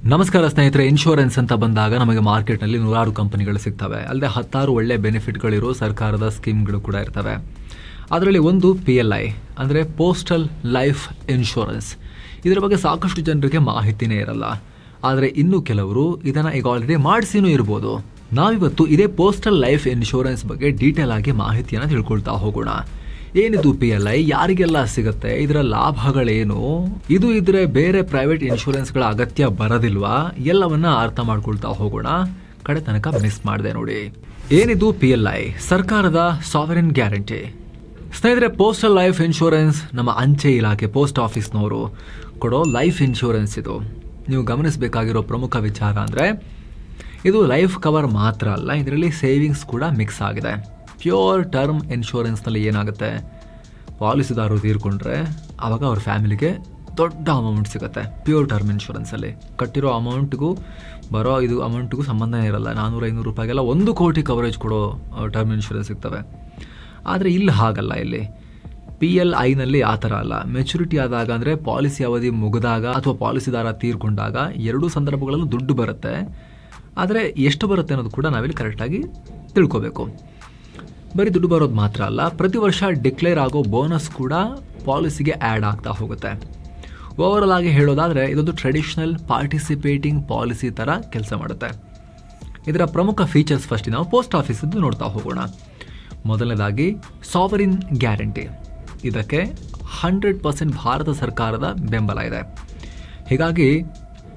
ನಮಸ್ಕಾರ ಸ್ನೇಹಿತರೆ, ಇನ್ಶೂರೆನ್ಸ್ ಅಂತ ಬಂದಾಗ ನಮಗೆ ಮಾರ್ಕೆಟ್ನಲ್ಲಿ ನೂರಾರು ಕಂಪನಿಗಳು ಸಿಗ್ತವೆ. ಅಲ್ಲದೆ 10 ಒಳ್ಳೆ ಬೆನಿಫಿಟ್ಗಳಿರೋ ಸರ್ಕಾರದ ಸ್ಕೀಮ್ಗಳು ಕೂಡ ಇರ್ತವೆ. ಅದರಲ್ಲಿ ಒಂದು PLI ಅಂದರೆ ಪೋಸ್ಟಲ್ ಲೈಫ್ ಇನ್ಶೂರೆನ್ಸ್. ಇದರ ಬಗ್ಗೆ ಸಾಕಷ್ಟು ಜನರಿಗೆ ಮಾಹಿತಿನೇ ಇರಲ್ಲ. ಆದರೆ ಇನ್ನು ಕೆಲವರು ಇದನ್ನು ಈಗ ಆಲ್ರೆಡಿ ಮಾಡಿಸಿನೂ ಇರ್ಬೋದು. ನಾವಿವತ್ತು ಇದೇ ಪೋಸ್ಟಲ್ ಲೈಫ್ ಇನ್ಶೂರೆನ್ಸ್ ಬಗ್ಗೆ ಡೀಟೇಲ್ ಆಗಿ ಮಾಹಿತಿಯನ್ನು ತಿಳ್ಕೊಳ್ತಾ ಹೋಗೋಣ. ಏನಿದು PLI, ಯಾರಿಗೆಲ್ಲ ಸಿಗುತ್ತೆ, ಇದರ ಲಾಭಗಳೇನು, ಇದು ಇದ್ರೆ ಬೇರೆ ಪ್ರೈವೇಟ್ ಇನ್ಶೂರೆನ್ಸ್ಗಳ ಅಗತ್ಯ ಬರೋದಿಲ್ವಾ, ಎಲ್ಲವನ್ನ ಅರ್ಥ ಮಾಡ್ಕೊಳ್ತಾ ಹೋಗೋಣ. ಕಡೆ ತನಕ ಮಿಸ್ ಮಾಡಿದೆ ನೋಡಿ. ಏನಿದು PLI? ಸರ್ಕಾರದ ಸಾವರಿನ್ ಗ್ಯಾರಂಟಿ. ಸ್ನೇಹಿತರೆ, ಪೋಸ್ಟಲ್ ಲೈಫ್ ಇನ್ಶೂರೆನ್ಸ್ ನಮ್ಮ ಅಂಚೆ ಇಲಾಖೆ ಪೋಸ್ಟ್ ಆಫೀಸ್ನವರು ಕೊಡೋ ಲೈಫ್ ಇನ್ಶೂರೆನ್ಸ್. ಇದು ನೀವು ಗಮನಿಸಬೇಕಾಗಿರೋ ಪ್ರಮುಖ ವಿಚಾರ ಅಂದರೆ ಇದು ಲೈಫ್ ಕವರ್ ಮಾತ್ರ ಅಲ್ಲ, ಇದರಲ್ಲಿ ಸೇವಿಂಗ್ಸ್ ಕೂಡ ಮಿಕ್ಸ್ ಆಗಿದೆ. ಪ್ಯೂರ್ ಟರ್ಮ್ ಇನ್ಶೂರೆನ್ಸ್ನಲ್ಲಿ ಏನಾಗುತ್ತೆ, ಪಾಲಿಸಿದಾರರು ತೀರ್ಕೊಂಡ್ರೆ ಆವಾಗ ಅವ್ರ ಫ್ಯಾಮಿಲಿಗೆ ದೊಡ್ಡ ಅಮೌಂಟ್ ಸಿಗುತ್ತೆ. ಪ್ಯೂರ್ ಟರ್ಮ್ ಇನ್ಶೂರೆನ್ಸಲ್ಲಿ ಕಟ್ಟಿರೋ ಅಮೌಂಟ್ಗೂ ಬರೋ ಇದು ಅಮೌಂಟ್ಗೂ ಸಂಬಂಧನೇ ಇರಲ್ಲ. 400-500 ರೂಪಾಯಿಗೆಲ್ಲ 1 ಕೋಟಿ ಕವರೇಜ್ ಕೊಡೋ ಟರ್ಮ್ ಇನ್ಶೂರೆನ್ಸ್ ಸಿಗ್ತವೆ. ಆದರೆ ಇಲ್ಲಿ ಹಾಗಲ್ಲ. ಇಲ್ಲಿ PLIನಲ್ಲಿ ಆ ಥರ ಅಲ್ಲ. ಮೆಚುರಿಟಿ ಆದಾಗ ಅಂದರೆ ಪಾಲಿಸಿ ಅವಧಿ ಮುಗಿದಾಗ ಅಥವಾ ಪಾಲಿಸಿದಾರ ತೀರ್ಕೊಂಡಾಗ ಎರಡೂ ಸಂದರ್ಭಗಳಲ್ಲೂ ದುಡ್ಡು ಬರುತ್ತೆ. ಆದರೆ ಎಷ್ಟು ಬರುತ್ತೆ ಅನ್ನೋದು ಕೂಡ ನಾವಿಲ್ಲಿ ಕರೆಕ್ಟಾಗಿ ತಿಳ್ಕೋಬೇಕು. ಬರೀ ದುಡ್ಡು ಬರೋದು ಮಾತ್ರ ಅಲ್ಲ, ಪ್ರತಿ ವರ್ಷ ಡಿಕ್ಲೇರ್ ಆಗೋ ಬೋನಸ್ ಕೂಡ ಪಾಲಿಸಿಗೆ ಆ್ಯಡ್ ಆಗ್ತಾ ಹೋಗುತ್ತೆ. ಓವರಾಲ್ ಆಗಿ ಹೇಳೋದಾದರೆ ಇದೊಂದು ಟ್ರೆಡಿಷನಲ್ ಪಾರ್ಟಿಸಿಪೇಟಿಂಗ್ ಪಾಲಿಸಿ ಥರ ಕೆಲಸ ಮಾಡುತ್ತೆ. ಇದರ ಪ್ರಮುಖ ಫೀಚರ್ಸ್ ಫಸ್ಟ್ ನಾವು ಪೋಸ್ಟ್ ಆಫೀಸದ್ದು ನೋಡ್ತಾ ಹೋಗೋಣ. ಮೊದಲನೇದಾಗಿ ಸಾವರಿನ್ ಗ್ಯಾರಂಟಿ. ಇದಕ್ಕೆ 100% ಭಾರತ ಸರ್ಕಾರದ ಬೆಂಬಲ ಇದೆ. ಹೀಗಾಗಿ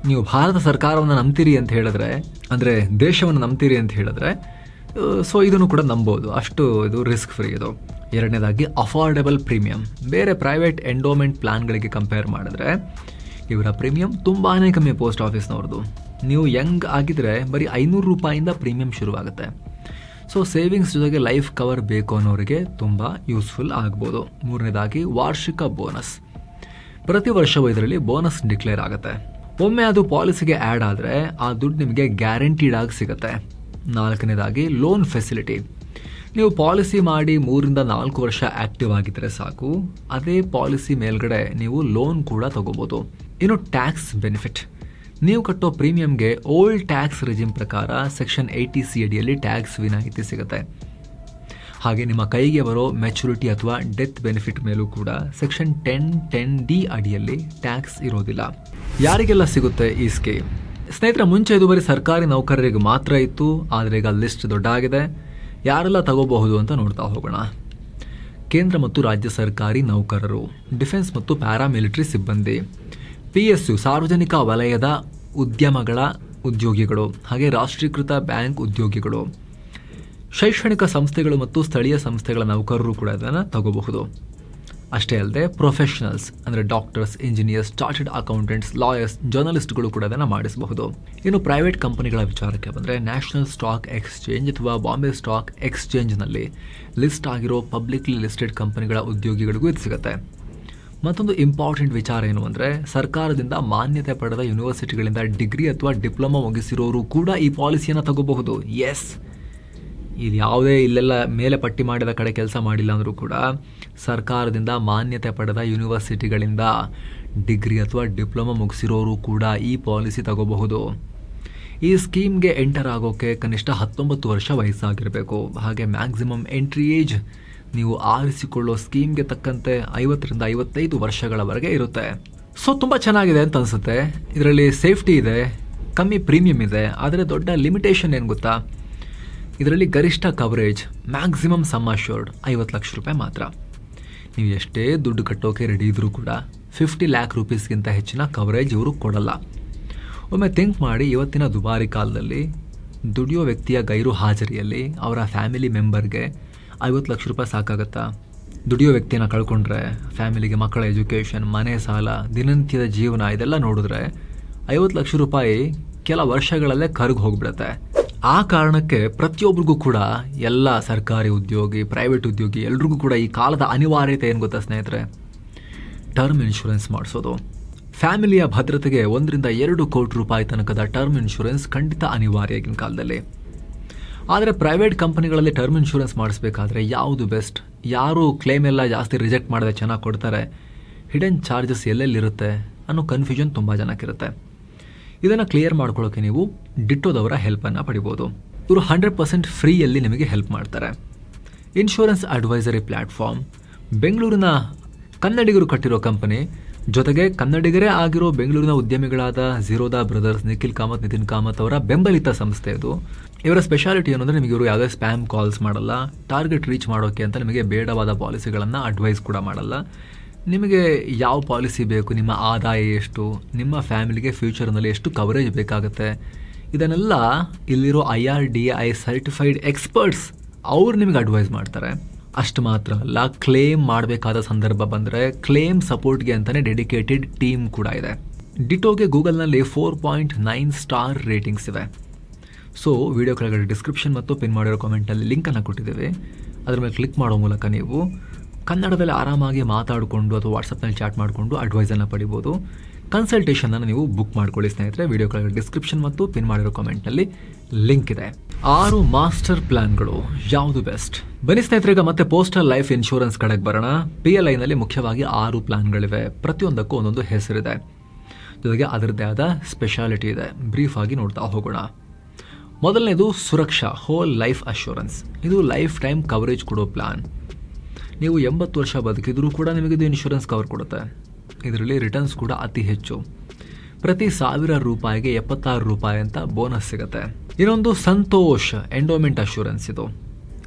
ನೀವು ಭಾರತ ಸರ್ಕಾರವನ್ನು ನಂಬ್ತೀರಿ ಅಂತ ಹೇಳಿದ್ರೆ, ಅಂದರೆ ದೇಶವನ್ನು ನಂಬ್ತೀರಿ ಅಂತ ಹೇಳಿದ್ರೆ, ಸೊ ಇದನ್ನು ಕೂಡ ನಂಬೋದು. ಅಷ್ಟು ಇದು ರಿಸ್ಕ್ ಫ್ರೀ ಇದು. ಎರಡನೇದಾಗಿ ಅಫೋರ್ಡೆಬಲ್ ಪ್ರೀಮಿಯಂ. ಬೇರೆ ಪ್ರೈವೇಟ್ ಎಂಡೋಮೆಂಟ್ ಪ್ಲಾನ್ಗಳಿಗೆ ಕಂಪೇರ್ ಮಾಡಿದ್ರೆ ಇವರ ಪ್ರೀಮಿಯಂ ತುಂಬಾ ಕಮ್ಮಿ ಪೋಸ್ಟ್ ಆಫೀಸ್ನವ್ರದ್ದು. ನೀವು ಯಂಗ್ ಆಗಿದ್ರೆ ಬರೀ 500 ರೂಪಾಯಿಂದ ಪ್ರೀಮಿಯಂ ಶುರುವಾಗುತ್ತೆ. ಸೊ ಸೇವಿಂಗ್ಸ್ ಜೊತೆಗೆ ಲೈಫ್ ಕವರ್ ಬೇಕು ಅನ್ನೋರಿಗೆ ತುಂಬ ಯೂಸ್ಫುಲ್ ಆಗ್ಬೋದು. ಮೂರನೇದಾಗಿ ವಾರ್ಷಿಕ ಬೋನಸ್. ಪ್ರತಿ ವರ್ಷವೂ ಇದರಲ್ಲಿ ಬೋನಸ್ ಡಿಕ್ಲೇರ್ ಆಗುತ್ತೆ. ಒಮ್ಮೆ ಅದು ಪಾಲಿಸಿಗೆ ಆ್ಯಡ್ ಆದರೆ ಆ ದುಡ್ಡು ನಿಮಗೆ ಗ್ಯಾರಂಟೀಡ್ ಆಗಿ ಸಿಗುತ್ತೆ. ನಾಲ್ಕನೇದಾಗಿ ಲೋನ್ ಫೆಸಿಲಿಟಿ. ನೀವು ಪಾಲಿಸಿ ಮಾಡಿ 3-4 ವರ್ಷ ಆ್ಯಕ್ಟಿವ್ ಆಗಿದ್ದರೆ ಸಾಕು, ಅದೇ ಪಾಲಿಸಿ ಮೇಲ್ಗಡೆ ನೀವು ಲೋನ್ ಕೂಡ ತಗೋಬೋದು. ಇನ್ನು ಟ್ಯಾಕ್ಸ್ ಬೆನಿಫಿಟ್. ನೀವು ಕಟ್ಟೋ ಪ್ರೀಮಿಯಂಗೆ ಓಲ್ಡ್ ಟ್ಯಾಕ್ಸ್ ರೆಜಿಮ್ ಪ್ರಕಾರ ಸೆಕ್ಷನ್ 80C ಅಡಿಯಲ್ಲಿ ಟ್ಯಾಕ್ಸ್ ವಿನಾಯಿತಿ ಸಿಗುತ್ತೆ. ಹಾಗೆ ನಿಮ್ಮ ಕೈಗೆ ಬರೋ ಮೆಚುರಿಟಿ ಅಥವಾ ಡೆತ್ ಬೆನಿಫಿಟ್ ಮೇಲೂ ಕೂಡ ಸೆಕ್ಷನ್ 10(10)D ಅಡಿಯಲ್ಲಿ ಟ್ಯಾಕ್ಸ್ ಇರೋದಿಲ್ಲ. ಯಾರಿಗೆಲ್ಲ ಸಿಗುತ್ತೆ ಈ ಸ್ಕೀಮ್? ಸ್ನೇಹಿತರೆ, ಮುಂಚೆ ಇದು ಬರೀ ಸರ್ಕಾರಿ ನೌಕರರಿಗೆ ಮಾತ್ರ ಇತ್ತು. ಆದರೆ ಈಗ ಲಿಸ್ಟ್ ದೊಡ್ಡ ಆಗಿದೆ. ಯಾರೆಲ್ಲ ತಗೋಬಹುದು ಅಂತ ನೋಡ್ತಾ ಹೋಗೋಣ. ಕೇಂದ್ರ ಮತ್ತು ರಾಜ್ಯ ಸರ್ಕಾರಿ ನೌಕರರು, ಡಿಫೆನ್ಸ್ ಮತ್ತು ಪ್ಯಾರಾಮಿಲಿಟರಿ ಸಿಬ್ಬಂದಿ, PSU ಸಾರ್ವಜನಿಕ ವಲಯದ ಉದ್ಯಮಗಳ ಉದ್ಯೋಗಿಗಳು, ಹಾಗೆ ರಾಷ್ಟ್ರೀಕೃತ ಬ್ಯಾಂಕ್ ಉದ್ಯೋಗಿಗಳು, ಶೈಕ್ಷಣಿಕ ಸಂಸ್ಥೆಗಳು ಮತ್ತು ಸ್ಥಳೀಯ ಸಂಸ್ಥೆಗಳ ನೌಕರರು ಕೂಡ ಇದನ್ನು ತಗೋಬಹುದು. ಅಷ್ಟೇ ಅಲ್ಲದೆ ಪ್ರೊಫೆಷನಲ್ಸ್ ಅಂದರೆ doctors, engineers, chartered accountants, lawyers, ಜರ್ನಲಿಸ್ಟ್ಗಳು ಕೂಡ ಅದನ್ನು ಮಾಡಿಸಬಹುದು. ಇನ್ನು ಪ್ರೈವೇಟ್ ಕಂಪನಿಗಳ ವಿಚಾರಕ್ಕೆ ಬಂದರೆ ನ್ಯಾಷನಲ್ ಸ್ಟಾಕ್ ಎಕ್ಸ್ಚೇಂಜ್ ಅಥವಾ ಬಾಂಬೆ ಸ್ಟಾಕ್ ಎಕ್ಸ್ಚೇಂಜ್ನಲ್ಲಿ ಲಿಸ್ಟ್ ಆಗಿರೋ ಪಬ್ಲಿಕ್ಲಿ ಲಿಸ್ಟೆಡ್ ಕಂಪನಿಗಳ ಉದ್ಯೋಗಿಗಳಿಗೂ ಇದು ಸಿಗುತ್ತೆ. ಮತ್ತೊಂದು ಇಂಪಾರ್ಟೆಂಟ್ ವಿಚಾರ ಏನು ಅಂದರೆ ಸರ್ಕಾರದಿಂದ ಮಾನ್ಯತೆ ಪಡೆದ ಯೂನಿವರ್ಸಿಟಿಗಳಿಂದ ಡಿಗ್ರಿ ಅಥವಾ ಡಿಪ್ಲೊಮಾ ಮುಗಿಸಿರೋರು ಕೂಡ ಈ ಪಾಲಿಸಿಯನ್ನು ತಗೋಬಹುದು. ಎಸ್, ಇದು ಯಾವುದೇ ಇಲ್ಲೆಲ್ಲ ಮೇಲೆ ಪಟ್ಟಿ ಮಾಡಿದ ಕಡೆ ಕೆಲಸ ಮಾಡಿಲ್ಲ ಅಂದರೂ ಕೂಡ ಸರ್ಕಾರದಿಂದ ಮಾನ್ಯತೆ ಪಡೆದ ಯೂನಿವರ್ಸಿಟಿಗಳಿಂದ ಡಿಗ್ರಿ ಅಥವಾ ಡಿಪ್ಲೊಮಾ ಮುಗಿಸಿರೋರು ಕೂಡ ಈ ಪಾಲಿಸಿ ತಗೋಬಹುದು. ಈ ಸ್ಕೀಮ್ಗೆ ಎಂಟರ್ ಆಗೋಕ್ಕೆ ಕನಿಷ್ಠ 19 ವರ್ಷ ವಯಸ್ಸಾಗಿರಬೇಕು. ಹಾಗೆ ಮ್ಯಾಕ್ಸಿಮಮ್ ಎಂಟ್ರಿ ಏಜ್ ನೀವು ಆರಿಸಿಕೊಳ್ಳೋ ಸ್ಕೀಮ್ಗೆ ತಕ್ಕಂತೆ 50-55 ವರ್ಷಗಳವರೆಗೆ ಇರುತ್ತೆ. ಸೊ ತುಂಬ ಚೆನ್ನಾಗಿದೆ ಅಂತ ಅನಿಸುತ್ತೆ. ಇದರಲ್ಲಿ ಸೇಫ್ಟಿ ಇದೆ, ಕಮ್ಮಿ ಪ್ರೀಮಿಯಂ ಇದೆ. ಆದರೆ ದೊಡ್ಡ ಲಿಮಿಟೇಷನ್ ಏನು ಗೊತ್ತಾ? ಇದರಲ್ಲಿ ಗರಿಷ್ಠ ಕವರೇಜ್ ಮ್ಯಾಕ್ಸಿಮಮ್ ಸಮ್ ಅಶ್ಯೂರ್ಡ್ 50 ಲಕ್ಷ ರೂಪಾಯಿ ಮಾತ್ರ. ನೀವು ಎಷ್ಟೇ ದುಡ್ಡು ಕಟ್ಟೋಕೆ ರೆಡಿ ಇದ್ರೂ ಕೂಡ 50 ಲ್ಯಾಕ್ ರೂಪೀಸ್ಗಿಂತ ಹೆಚ್ಚಿನ ಕವರೇಜ್ ಇವರು ಕೊಡಲ್ಲ. ಒಮ್ಮೆ ಥಿಂಕ್ ಮಾಡಿ, ಇವತ್ತಿನ ದುಬಾರಿ ಕಾಲದಲ್ಲಿ ದುಡಿಯೋ ವ್ಯಕ್ತಿಯ ಗೈರು ಹಾಜರಿಯಲ್ಲಿ ಅವರ ಫ್ಯಾಮಿಲಿ ಮೆಂಬರ್ಗೆ 50 ಲಕ್ಷ ರೂಪಾಯಿ ಸಾಕಾಗತ್ತಾ? ದುಡಿಯೋ ವ್ಯಕ್ತಿನ ಕಳ್ಕೊಂಡ್ರೆ ಫ್ಯಾಮಿಲಿಗೆ ಮಕ್ಕಳ ಎಜುಕೇಷನ್, ಮನೆ ಸಾಲ, ದಿನನಿತ್ಯದ ಜೀವನ ಇದೆಲ್ಲ ನೋಡಿದ್ರೆ 50 ಲಕ್ಷ ರೂಪಾಯಿ ಕೆಲ ವರ್ಷಗಳಲ್ಲೇ ಕರಗಿ ಹೋಗ್ಬಿಡುತ್ತೆ. ಆ ಕಾರಣಕ್ಕೆ ಪ್ರತಿಯೊಬ್ಬರಿಗೂ ಕೂಡ, ಎಲ್ಲ ಸರ್ಕಾರಿ ಉದ್ಯೋಗಿ, ಪ್ರೈವೇಟ್ ಉದ್ಯೋಗಿ ಎಲ್ರಿಗೂ ಕೂಡ ಈ ಕಾಲದ ಅನಿವಾರ್ಯತೆ ಏನು ಗೊತ್ತಾ ಸ್ನೇಹಿತರೆ? ಟರ್ಮ್ ಇನ್ಶೂರೆನ್ಸ್ ಮಾಡಿಸೋದು. ಫ್ಯಾಮಿಲಿಯ ಭದ್ರತೆಗೆ 1-2 ಕೋಟಿ ರೂಪಾಯಿ ತನಕದ ಟರ್ಮ್ ಇನ್ಶೂರೆನ್ಸ್ ಖಂಡಿತ ಅನಿವಾರ್ಯ ಈಗಿನ ಕಾಲದಲ್ಲಿ. ಆದರೆ ಪ್ರೈವೇಟ್ ಕಂಪನಿಗಳಲ್ಲಿ ಟರ್ಮ್ ಇನ್ಶೂರೆನ್ಸ್ ಮಾಡಿಸ್ಬೇಕಾದ್ರೆ ಯಾವುದು ಬೆಸ್ಟ್, ಯಾರು ಕ್ಲೇಮ್ ಎಲ್ಲ ಜಾಸ್ತಿ ರಿಜೆಕ್ಟ್ ಮಾಡಿದ್ರೆ ಚೆನ್ನಾಗಿ ಕೊಡ್ತಾರೆ, ಹಿಡನ್ ಚಾರ್ಜಸ್ ಎಲ್ಲೆಲ್ಲಿರುತ್ತೆ ಅನ್ನೋ ಕನ್ಫ್ಯೂಷನ್ ತುಂಬ ಜನಕ್ಕಿರುತ್ತೆ. ಇದನ್ನು ಕ್ಲಿಯರ್ ಮಾಡ್ಕೊಳ್ಳೋಕೆ ನೀವು ಡಿಟ್ಟೋದವರ ಹೆಲ್ಪನ್ನು ಪಡಿಬೋದು. ಇವರು 100% ಫ್ರೀಯಲ್ಲಿ ನಿಮಗೆ ಹೆಲ್ಪ್ ಮಾಡ್ತಾರೆ. ಇನ್ಶೂರೆನ್ಸ್ ಅಡ್ವೈಸರಿ ಪ್ಲ್ಯಾಟ್ಫಾರ್ಮ್, ಬೆಂಗಳೂರಿನ ಕನ್ನಡಿಗರು ಕಟ್ಟಿರೋ ಕಂಪನಿ, ಜೊತೆಗೆ ಕನ್ನಡಿಗರೇ ಆಗಿರೋ ಬೆಂಗಳೂರಿನ ಉದ್ಯಮಿಗಳಾದ ಝೀರೋದಾ ಬ್ರದರ್ಸ್, ನಿಖಿಲ್ ಕಾಮತ್, ನಿತಿನ್ ಕಾಮತ್ ಅವರ ಬೆಂಬಲಿತ ಸಂಸ್ಥೆ ಇದು. ಇವರ ಸ್ಪೆಷಾಲಿಟಿ ಏನಂದರೆ ನಿಮಗೆ ಇವರು ಯಾವುದೇ ಸ್ಪ್ಯಾಮ್ ಕಾಲ್ಸ್ ಮಾಡಲ್ಲ, ಟಾರ್ಗೆಟ್ ರೀಚ್ ಮಾಡೋಕ್ಕೆ ಅಂತ ನಿಮಗೆ ಬೇಡವಾದ ಪಾಲಿಸಿಗಳನ್ನು ಅಡ್ವೈಸ್ ಕೂಡ ಮಾಡಲ್ಲ. ನಿಮಗೆ ಯಾವ ಪಾಲಿಸಿ ಬೇಕು, ನಿಮ್ಮ ಆದಾಯ ಎಷ್ಟು, ನಿಮ್ಮ ಫ್ಯಾಮಿಲಿಗೆ ಫ್ಯೂಚರ್ನಲ್ಲಿ ಎಷ್ಟು ಕವರೇಜ್ ಬೇಕಾಗುತ್ತೆ, ಇದನ್ನೆಲ್ಲ ಇಲ್ಲಿರೋ IRDAI ಸರ್ಟಿಫೈಡ್ ಎಕ್ಸ್ಪರ್ಟ್ಸ್ ಅವ್ರು ನಿಮಗೆ ಅಡ್ವೈಸ್ ಮಾಡ್ತಾರೆ. ಅಷ್ಟು ಮಾತ್ರ ಅಲ್ಲ, ಕ್ಲೇಮ್ ಮಾಡಬೇಕಾದ ಸಂದರ್ಭ ಬಂದರೆ ಕ್ಲೇಮ್ ಸಪೋರ್ಟ್ಗೆ ಅಂತಲೇ ಡೆಡಿಕೇಟೆಡ್ ಟೀಮ್ ಕೂಡ ಇದೆ. ಡಿಟೋಗೆ ಗೂಗಲ್ನಲ್ಲಿ 4.9 ಸ್ಟಾರ್ ರೇಟಿಂಗ್ಸ್ ಇವೆ. ಸೊ ವಿಡಿಯೋ ಕೆಳಗಡೆ ಡಿಸ್ಕ್ರಿಪ್ಷನ್ ಮತ್ತು ಪಿನ್ ಮಾಡಿರೋ ಕಾಮೆಂಟಲ್ಲಿ ಲಿಂಕನ್ನು ಕೊಟ್ಟಿದ್ದೇವೆ. ಅದರ ಮೇಲೆ ಕ್ಲಿಕ್ ಮಾಡೋ ಮೂಲಕ ನೀವು ಕನ್ನಡದಲ್ಲಿ ಆರಾಮಾಗಿ ಮಾತಾಡಿಕೊಂಡು ಅಥವಾ ವಾಟ್ಸಪ್ನಲ್ಲಿ ಚಾಟ್ ಮಾಡಿಕೊಂಡು ಅಡ್ವೈಸನ್ನು ಪಡಿಬೋದು. ಕನ್ಸಲ್ಟೇಷನನ್ನು ನೀವು ಬುಕ್ ಮಾಡ್ಕೊಳ್ಳಿ ಸ್ನೇಹಿತರೆ. ವಿಡಿಯೋ ಕೆಳಗಡೆ ಡಿಸ್ಕ್ರಿಪ್ಷನ್ ಮತ್ತು ಪಿನ್ ಮಾಡಿರೋ ಕಾಮೆಂಟ್ನಲ್ಲಿ ಲಿಂಕ್ ಇದೆ. 6 ಮಾಸ್ಟರ್ ಪ್ಲಾನ್ಗಳು ಯಾವುದು ಬೆಸ್ಟ್? ಬನ್ನಿ ಸ್ನೇಹಿತರೆ, ಈಗ ಮತ್ತೆ ಪೋಸ್ಟಲ್ ಲೈಫ್ ಇನ್ಶೂರೆನ್ಸ್ ಕಡೆಗೆ ಬರೋಣ. PLIನಲ್ಲಿ ಮುಖ್ಯವಾಗಿ 6 ಪ್ಲಾನ್ಗಳಿವೆ. ಪ್ರತಿಯೊಂದಕ್ಕೂ ಒಂದೊಂದು ಹೆಸರಿದೆ, ಜೊತೆಗೆ ಅದರದ್ದೇ ಆದ ಸ್ಪೆಷಾಲಿಟಿ ಇದೆ. ಬ್ರೀಫ್ ಆಗಿ ನೋಡ್ತಾ ಹೋಗೋಣ. ಮೊದಲನೇದು ಸುರಕ್ಷಾ ಹೋಲ್ ಲೈಫ್ ಅಶ್ಯೂರೆನ್ಸ್. ಇದು ಲೈಫ್ ಟೈಮ್ ಕವರೇಜ್ ಕೊಡೋ ಪ್ಲಾನ್. ನೀವು 80 ವರ್ಷ ಬದುಕಿದ್ರೂ ಕೂಡ ನಿಮಗಿದು ಇನ್ಶೂರೆನ್ಸ್ ಕವರ್ ಕೊಡುತ್ತೆ. ಇದರಲ್ಲಿ ರಿಟರ್ನ್ಸ್ ಕೂಡ ಅತಿ ಹೆಚ್ಚು. ಪ್ರತಿ ₹1,000ಗೆ ₹76 ಅಂತ ಬೋನಸ್ ಸಿಗುತ್ತೆ. ಇನ್ನೊಂದು ಸಂತೋಷ್ ಎಂಡೋಮೆಂಟ್ ಅಶ್ಯೂರೆನ್ಸ್.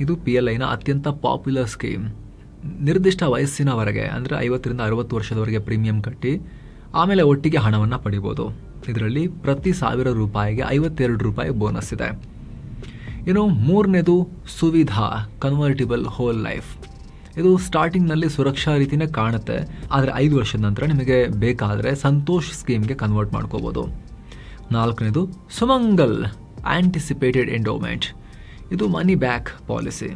ಇದು PLIನ ಅತ್ಯಂತ ಪಾಪ್ಯುಲರ್ ಸ್ಕೀಮ್. ನಿರ್ದಿಷ್ಟ ವಯಸ್ಸಿನವರೆಗೆ ಅಂದರೆ 50ರಿಂದ 60 ವರ್ಷದವರೆಗೆ ಪ್ರೀಮಿಯಂ ಕಟ್ಟಿ ಆಮೇಲೆ ಒಟ್ಟಿಗೆ ಹಣವನ್ನು ಪಡಿಬೋದು. ಇದರಲ್ಲಿ ಪ್ರತಿ ₹1,000ಗೆ ₹52 ಬೋನಸ್ ಇದೆ. ಇನ್ನು ಮೂರನೇದು ಸುವಿಧಾ ಕನ್ವರ್ಟಿಬಲ್ ಹೋಲ್ ಲೈಫ್. ಇದು ಸ್ಟಾರ್ಟಿಂಗ್ನಲ್ಲಿ ಸುರಕ್ಷಾ ರೀತಿಯೇ ಕಾಣುತ್ತೆ, ಆದರೆ 5 ವರ್ಷದ ನಂತರ ನಿಮಗೆ ಬೇಕಾದರೆ ಸಂತೋಷ್ ಸ್ಕೀಮ್ಗೆ ಕನ್ವರ್ಟ್ ಮಾಡ್ಕೋಬೋದು. ನಾಲ್ಕನೇದು ಸುಮಂಗಲ್ ಆಂಟಿಸಿಪೇಟೆಡ್ ಎಂಡೋಮೆಂಟ್. ಇದು ಮನಿ ಬ್ಯಾಕ್ ಪಾಲಿಸಿ.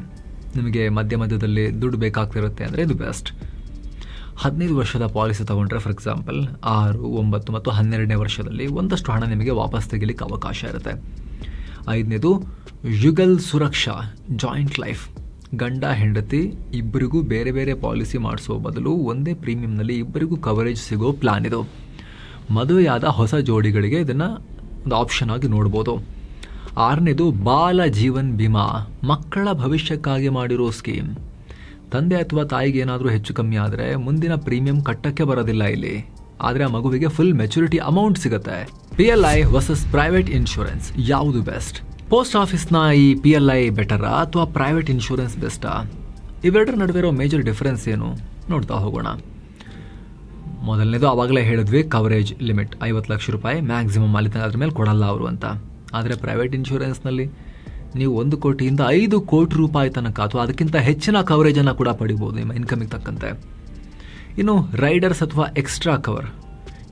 ನಿಮಗೆ ಮಧ್ಯದಲ್ಲಿ ದುಡ್ಡು ಬೇಕಾಗ್ತಿರುತ್ತೆ ಅಂದರೆ ಇದು ಬೆಸ್ಟ್. 15 ವರ್ಷದ ಪಾಲಿಸಿ ತೊಗೊಂಡ್ರೆ ಫಾರ್ ಎಕ್ಸಾಂಪಲ್ 6, 9 ಮತ್ತು 12ನೇ ವರ್ಷದಲ್ಲಿ ಒಂದಷ್ಟು ಹಣ ನಿಮಗೆ ವಾಪಸ್ ತೆಗಿಲಿಕ್ಕೆ ಅವಕಾಶ ಇರುತ್ತೆ. 5ನೇದು ಯುಗಲ್ ಸುರಕ್ಷಾ ಜಾಯಿಂಟ್ ಲೈಫ್. ಗಂಡ ಹೆಂಡತಿ ಇಬ್ಬರಿಗೂ ಬೇರೆ ಬೇರೆ ಪಾಲಿಸಿ ಮಾಡಿಸೋ ಬದಲು ಒಂದೇ ಪ್ರೀಮಿಯಂನಲ್ಲಿ ಇಬ್ಬರಿಗೂ ಕವರೇಜ್ ಸಿಗೋ ಪ್ಲಾನ್ ಇದು. ಮದುವೆಯಾದ ಹೊಸ ಜೋಡಿಗಳಿಗೆ ಇದನ್ನು ಒಂದು ಆಪ್ಷನ್ ಆಗಿ ನೋಡ್ಬೋದು. 6ನೇದು ಬಾಲ ಜೀವನ್ ಬಿಮಾ. ಮಕ್ಕಳ ಭವಿಷ್ಯಕ್ಕಾಗಿ ಮಾಡಿರೋ ಸ್ಕೀಮ್. ತಂದೆ ಅಥವಾ ತಾಯಿಗೆ ಏನಾದರೂ ಹೆಚ್ಚು ಕಮ್ಮಿ ಆದರೆ ಮುಂದಿನ ಪ್ರೀಮಿಯಂ ಕಟ್ಟಕ್ಕೆ ಬರೋದಿಲ್ಲ ಇಲ್ಲಿ, ಆದರೆ ಆ ಮಗುವಿಗೆ ಫುಲ್ ಮೆಚುರಿಟಿ ಅಮೌಂಟ್ ಸಿಗುತ್ತೆ. PLI ವರ್ಸಸ್ ಪ್ರೈವೇಟ್ ಇನ್ಶೂರೆನ್ಸ್ ಯಾವುದು ಬೆಸ್ಟ್? ಪೋಸ್ಟ್ ಆಫೀಸ್ನ ಈ PLI ಬೆಟರಾ ಅಥವಾ ಪ್ರೈವೇಟ್ ಇನ್ಶೂರೆನ್ಸ್ ಬೆಸ್ಟಾ? ಇವೆರಡರ ನಡುವೆ ಇರೋ ಮೇಜರ್ ಡಿಫರೆನ್ಸ್ ಏನು ನೋಡ್ತಾ ಹೋಗೋಣ. ಮೊದಲನೇದು ಆವಾಗಲೇ ಹೇಳಿದ್ವಿ, ಕವರೇಜ್ ಲಿಮಿಟ್ ₹50 ಲಕ್ಷ ಮ್ಯಾಕ್ಸಿಮಮ್ ಅಲ್ಲಿ ಅದ್ರ ಮೇಲೆ ಕೊಡಲ್ಲ ಅವರು ಅಂತ. ಆದರೆ ಪ್ರೈವೇಟ್ ಇನ್ಶೂರೆನ್ಸ್ನಲ್ಲಿ ನೀವು 1 ಕೋಟಿಯಿಂದ ₹5 ಕೋಟಿ ತನಕ ಅಥವಾ ಅದಕ್ಕಿಂತ ಹೆಚ್ಚಿನ ಕವರೇಜನ್ನು ಕೂಡ ಪಡಿಬೋದು ನಿಮ್ಮ ಇನ್ಕಮಿಗೆ ತಕ್ಕಂತೆ. ಇನ್ನು ರೈಡರ್ಸ್ ಅಥವಾ ಎಕ್ಸ್ಟ್ರಾ ಕವರ್,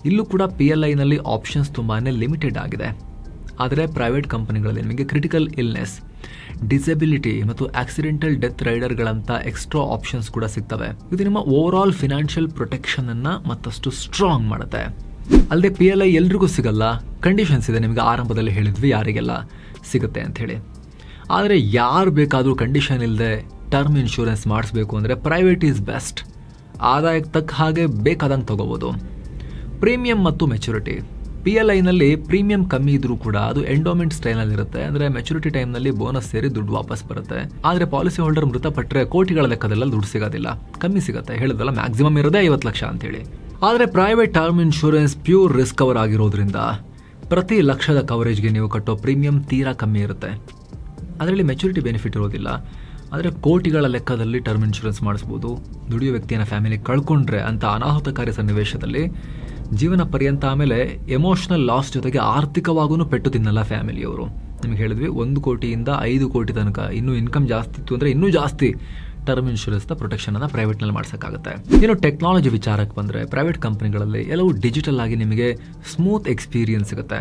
ಇಲ್ಲೂ ಕೂಡ PLIನಲ್ಲಿ ಆಪ್ಷನ್ಸ್ ತುಂಬಾ ಲಿಮಿಟೆಡ್ ಆಗಿದೆ. ಆದರೆ ಪ್ರೈವೇಟ್ ಕಂಪನಿಗಳಲ್ಲಿ ನಿಮಗೆ ಕ್ರಿಟಿಕಲ್ ಇಲ್ನೆಸ್, ಡಿಸೆಬಿಲಿಟಿ ಮತ್ತು ಆಕ್ಸಿಡೆಂಟಲ್ ಡೆತ್ ರೈಡರ್ಗಳಂಥ ಎಕ್ಸ್ಟ್ರಾ ಆಪ್ಷನ್ಸ್ ಕೂಡ ಸಿಗ್ತವೆ. ಇದು ನಿಮ್ಮ ಓವರ್ ಆಲ್ ಫಿನಾನ್ಷಿಯಲ್ ಪ್ರೊಟೆಕ್ಷನನ್ನು ಮತ್ತಷ್ಟು ಸ್ಟ್ರಾಂಗ್ ಮಾಡುತ್ತೆ. ಅಲ್ಲದೆ PLI ಎಲ್ರಿಗೂ ಸಿಗಲ್ಲ, ಕಂಡೀಷನ್ಸ್ ಇದೆ. ನಿಮಗೆ ಆರಂಭದಲ್ಲಿ ಹೇಳಿದ್ವಿ ಯಾರಿಗೆಲ್ಲ ಸಿಗುತ್ತೆ ಅಂಥೇಳಿ. ಆದರೆ ಯಾರು ಬೇಕಾದರೂ ಕಂಡೀಷನ್ ಇಲ್ಲದೆ ಟರ್ಮ್ ಇನ್ಶೂರೆನ್ಸ್ ಮಾಡಿಸ್ಬೇಕು ಅಂದರೆ ಪ್ರೈವೇಟ್ ಈಸ್ ಬೆಸ್ಟ್. ಆದಾಯಕ್ಕೆ ತಕ್ಕ ಹಾಗೆ ಬೇಕಾದಂಗೆ ತಗೋಬೋದು. ಪ್ರೀಮಿಯಂ ಮತ್ತು ಮೆಚುರಿಟಿ. PLIನಲ್ಲಿ ಪ್ರೀಮಿಯಂ ಕಮ್ಮಿ ಇದ್ರೂ ಕೂಡ ಅದು ಎಂಡೋಮೆಂಟ್ ಸ್ಟೈಲ್ನಲ್ಲಿರುತ್ತೆ. ಅಂದರೆ ಮೆಚುರಿಟಿ ಟೈಮ್ನಲ್ಲಿ ಬೋನಸ್ ಸೇರಿ ದುಡ್ಡು ವಾಪಸ್ ಬರುತ್ತೆ. ಆದರೆ ಪಾಲಿಸಿ ಹೋಲ್ಡರ್ ಮೃತಪಟ್ಟರೆ ಕೋಟಿಗಳ ಲೆಕ್ಕದಲ್ಲ ದುಡ್ಡು ಸಿಗೋದಿಲ್ಲ, ಕಮ್ಮಿ ಸಿಗುತ್ತೆ. ಹೇಳಿದ್ವಲ್ಲ ಮ್ಯಾಕ್ಸಿಮಮ್ ಇರೋದೇ 50 ಲಕ್ಷ ಅಂತೇಳಿ. ಆದರೆ private term insurance pure risk cover ಆಗಿರೋದ್ರಿಂದ ಪ್ರತಿ ಲಕ್ಷದ ಕವರೇಜ್ಗೆ ನೀವು ಕಟ್ಟೋ ಪ್ರೀಮಿಯಂ ತೀರಾ ಕಮ್ಮಿ ಇರುತ್ತೆ. ಅದರಲ್ಲಿ ಮೆಚುರಿಟಿ ಬೆನಿಫಿಟ್ ಇರೋದಿಲ್ಲ. ಆದರೆ ಕೋಟಿಗಳ ಲೆಕ್ಕದಲ್ಲಿ ಟರ್ಮ್ ಇನ್ಶೂರೆನ್ಸ್ ಮಾಡಿಸ್ಬೋದು. ದುಡಿಯೋ ವ್ಯಕ್ತಿಯನ್ನು ಫ್ಯಾಮಿಲಿ ಕಳ್ಕೊಂಡ್ರೆ ಅಂತ ಅನಾಹುತಕಾರಿ ಸನ್ನಿವೇಶದಲ್ಲಿ ಜೀವನ ಪರ್ಯಂತ ಆಮೇಲೆ ಎಮೋಷನಲ್ ಲಾಸ್ ಜೊತೆಗೆ ಆರ್ಥಿಕವಾಗೂ ಪೆಟ್ಟು ತಿನ್ನಲ್ಲ ಫ್ಯಾಮಿಲಿಯವರು. ನಿಮಗೆ ಹೇಳಿದ್ವಿ 1 ಕೋಟಿಯಿಂದ 5 ಕೋಟಿ ತನಕ, ಇನ್ನೂ ಇನ್ಕಮ್ ಜಾಸ್ತಿ ಇತ್ತು ಅಂದರೆ ಇನ್ನೂ ಜಾಸ್ತಿ ಟರ್ಮ್ ಇನ್ಶೂರೆನ್ಸ್ನ ಪ್ರೊಟೆಕ್ಷನನ್ನು ಪ್ರೈವೇಟ್ನಲ್ಲಿ ಮಾಡ್ಸೋಕ್ಕಾಗುತ್ತೆ. ಇನ್ನು ಟೆಕ್ನಾಲಜಿ ವಿಚಾರಕ್ಕೆ ಬಂದರೆ ಪ್ರೈವೇಟ್ ಕಂಪ್ನಿಗಳಲ್ಲಿ ಎಲ್ಲವೂ ಡಿಜಿಟಲ್ ಆಗಿ ನಿಮಗೆ ಸ್ಮೂತ್ ಎಕ್ಸ್ಪೀರಿಯನ್ಸ್ ಸಿಗುತ್ತೆ.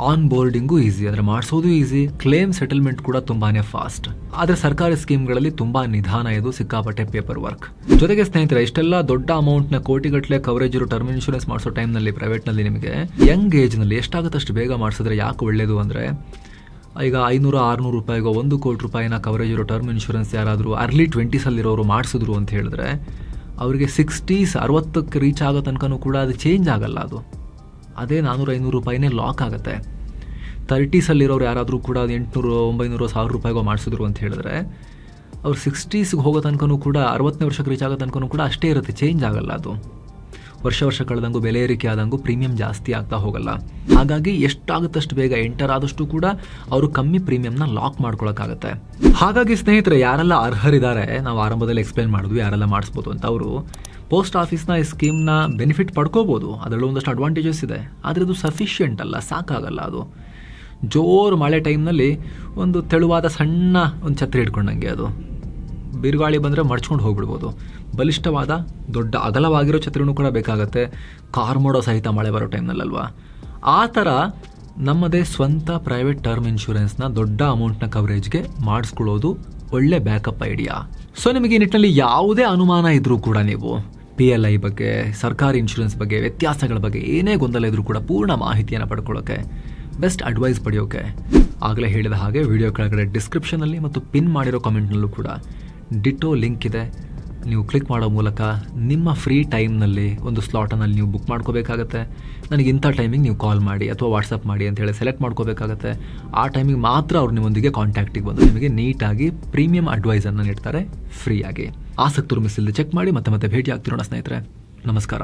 ಆನ್ ಬೋರ್ಡಿಂಗು ಈಸಿ, ಅಂದರೆ ಮಾಡಿಸೋದು ಈಸಿ. ಕ್ಲೇಮ್ ಸೆಟಲ್ಮೆಂಟ್ ಕೂಡ ತುಂಬಾ ಫಾಸ್ಟ್. ಆದರೆ ಸರ್ಕಾರಿ ಸ್ಕೀಮ್ಗಳಲ್ಲಿ ತುಂಬ ನಿಧಾನ, ಇದು ಸಿಕ್ಕಾಪಟ್ಟೆ ಪೇಪರ್ ವರ್ಕ್. ಜೊತೆಗೆ ಸ್ನೇಹಿತರೆ, ಇಷ್ಟೆಲ್ಲ ದೊಡ್ಡ ಅಮೌಂಟ್ನ ಕೋಟಿಗಟ್ಟಲೆ ಕವರೇಜ್ ಇರೋ ಟರ್ಮ್ ಇನ್ಶೂರೆನ್ಸ್ ಮಾಡಿಸೋ ಟೈಮ್ನಲ್ಲಿ ಪ್ರೈವೇಟ್ನಲ್ಲಿ ನಿಮಗೆ ಯಂಗ್ ಏಜ್ನಲ್ಲಿ ಎಷ್ಟಾಗುತ್ತೆ ಅಷ್ಟು ಬೇಗ ಮಾಡಿಸಿದ್ರೆ ಯಾಕೆ ಒಳ್ಳೆಯದು ಅಂದರೆ, ಈಗ ₹500-600 ₹1 ಕೋಟಿ ಕವರೇಜ್ ಇರೋ ಟರ್ಮ್ ಇನ್ಶೂರೆನ್ಸ್ ಯಾರಾದರೂ ಅರ್ಲಿ 20ಸಲ್ಲಿರೋರು ಮಾಡಿಸಿದ್ರು ಅಂತ ಹೇಳಿದ್ರೆ ಅವರಿಗೆ 60s 60ಕ್ಕೆ ರೀಚ್ ಆಗೋ ತನಕನೂ ಕೂಡ ಅದು ಚೇಂಜ್ ಆಗಲ್ಲ. ಅದು ಅದೇ 400-500 ರೂಪಾಯಿನೇ ಲಾಕ್ ಆಗುತ್ತೆ. 30ಸಲ್ಲಿರೋರು ಯಾರಾದರೂ ಕೂಡ 800-900-1000 ರೂಪಾಯಿಗೋ ಮಾಡಿಸಿದ್ರು ಅಂತ ಹೇಳಿದ್ರೆ ಅವ್ರು 60ಸ್ಗೆ ಹೋಗೋ ತನಕನೂ ಕೂಡ 60ನೇ ವರ್ಷಕ್ಕೆ ರೀಚ್ ಆಗೋ ತನಕನೂ ಕೂಡ ಅಷ್ಟೇ ಇರುತ್ತೆ, ಚೇಂಜ್ ಆಗಲ್ಲ. ಅದು ವರ್ಷ ಕಳೆದಂಗೂ ಬೆಲೆ ಏರಿಕೆ ಆದಂಗೂ ಪ್ರೀಮಿಯಂ ಜಾಸ್ತಿ ಆಗ್ತಾ ಹೋಗಲ್ಲ. ಹಾಗಾಗಿ ಎಷ್ಟಾಗುತ್ತಷ್ಟು ಬೇಗ ಎಂಟರ್ ಆದಷ್ಟು ಕೂಡ ಅವರು ಕಮ್ಮಿ ಪ್ರೀಮಿಯಂನ ಲಾಕ್ ಮಾಡ್ಕೊಳಕ್ಕಾಗತ್ತೆ. ಹಾಗಾಗಿ ಸ್ನೇಹಿತರೆ, ಯಾರೆಲ್ಲ ಅರ್ಹರಿದ್ದಾರೆ, ನಾವು ಆರಂಭದಲ್ಲಿ ಎಕ್ಸ್ಪ್ಲೈನ್ ಮಾಡಿದ್ವಿ ಯಾರೆಲ್ಲ ಮಾಡಿಸ್ಬೋದು ಅಂತ, ಅವರು ಪೋಸ್ಟ್ ಆಫೀಸ್ನ ಈ ಸ್ಕೀಮ್ನ ಬೆನಿಫಿಟ್ ಪಡ್ಕೋಬೋದು. ಅದರಲ್ಲೂ ಒಂದಷ್ಟು ಅಡ್ವಾಂಟೇಜಸ್ ಇದೆ, ಆದರೆ ಅದು ಸಫಿಷಿಯೆಂಟ್ ಅಲ್ಲ, ಸಾಕಾಗಲ್ಲ. ಅದು ಜೋರು ಮಳೆ ಟೈಮ್ನಲ್ಲಿ ಒಂದು ತೆಳುವಾದ ಸಣ್ಣ ಒಂದು ಛತ್ರಿ ಇಟ್ಕೊಂಡಂಗೆ, ಅದು ಬಿರುಗಾಳಿ ಬಂದರೆ ಮಡ್ಚ್ಕೊಂಡು ಹೋಗ್ಬಿಡ್ಬೋದು. ಬಲಿಷ್ಠವಾದ ದೊಡ್ಡ ಅಗಲವಾಗಿರೋ ಛತ್ರಿನೂ ಕೂಡ ಬೇಕಾಗತ್ತೆ, ಕಾರ್ ಮಾಡೋ ಸಹಿತ ಮಳೆ ಬರೋ ಟೈಮ್ನಲ್ಲಲ್ವಾ. ಆ ಥರ ನಮ್ಮದೇ ಸ್ವಂತ ಪ್ರೈವೇಟ್ ಟರ್ಮ್ ಇನ್ಶೂರೆನ್ಸ್ನ ದೊಡ್ಡ ಅಮೌಂಟ್ನ ಕವರೇಜ್ಗೆ ಮಾಡಿಸ್ಕೊಳ್ಳೋದು ಒಳ್ಳೆ ಬ್ಯಾಕಪ್ ಐಡಿಯಾ. ಸೊ ನಿಮಗೆ ಈ ನಿಟ್ಟಿನಲ್ಲಿ ಯಾವುದೇ ಅನುಮಾನ ಇದ್ದರೂ ಕೂಡ, ನೀವು PLI ಬಗ್ಗೆ, ಸರ್ಕಾರಿ ಇನ್ಶೂರೆನ್ಸ್ ಬಗ್ಗೆ, ವ್ಯತ್ಯಾಸಗಳ ಬಗ್ಗೆ ಏನೇ ಗೊಂದಲ ಇದ್ರೂ ಕೂಡ ಪೂರ್ಣ ಮಾಹಿತಿಯನ್ನು ಪಡ್ಕೊಳ್ಳೋಕ್ಕೆ, ಬೆಸ್ಟ್ ಅಡ್ವೈಸ್ ಪಡೆಯೋಕ್ಕೆ ಆಗಲೇ ಹೇಳಿದ ಹಾಗೆ ವಿಡಿಯೋ ಕೆಳಗಡೆ ಡಿಸ್ಕ್ರಿಪ್ಷನಲ್ಲಿ ಮತ್ತು ಪಿನ್ ಮಾಡಿರೋ ಕಾಮೆಂಟ್ನಲ್ಲೂ ಕೂಡ ಡಿಟೋ ಲಿಂಕ್ ಇದೆ. ನೀವು ಕ್ಲಿಕ್ ಮಾಡೋ ಮೂಲಕ ನಿಮ್ಮ ಫ್ರೀ ಟೈಮ್ನಲ್ಲಿ ಒಂದು ಸ್ಲಾಟನ್ನು ನೀವು ಬುಕ್ ಮಾಡ್ಕೋಬೇಕಾಗತ್ತೆ. ನನಗೆ ಇಂಥ ಟೈಮಿಗೆ ನೀವು ಕಾಲ್ ಮಾಡಿ ಅಥವಾ ವಾಟ್ಸಪ್ ಮಾಡಿ ಅಂತೇಳಿ ಸೆಲೆಕ್ಟ್ ಮಾಡ್ಕೋಬೇಕಾಗತ್ತೆ. ಆ ಟೈಮಿಗೆ ಮಾತ್ರ ಅವ್ರು ನಿಮ್ಮೊಂದಿಗೆ ಕಾಂಟ್ಯಾಕ್ಟಿಗೆ ಬಂದು ನಿಮಗೆ ನೀಟಾಗಿ ಪ್ರೀಮಿಯಂ ಅಡ್ವೈಸನ್ನು ನೀಡ್ತಾರೆ ಫ್ರೀಯಾಗಿ. ಆಸಕ್ತರು ಮಿಸ್ ಇಲ್ಲದೆ ಚೆಕ್ ಮಾಡಿ. ಮತ್ತೆ ಭೇಟಿ ಆಗ್ತಿರೋಣ ಸ್ನೇಹಿತರೆ. ನಮಸ್ಕಾರ.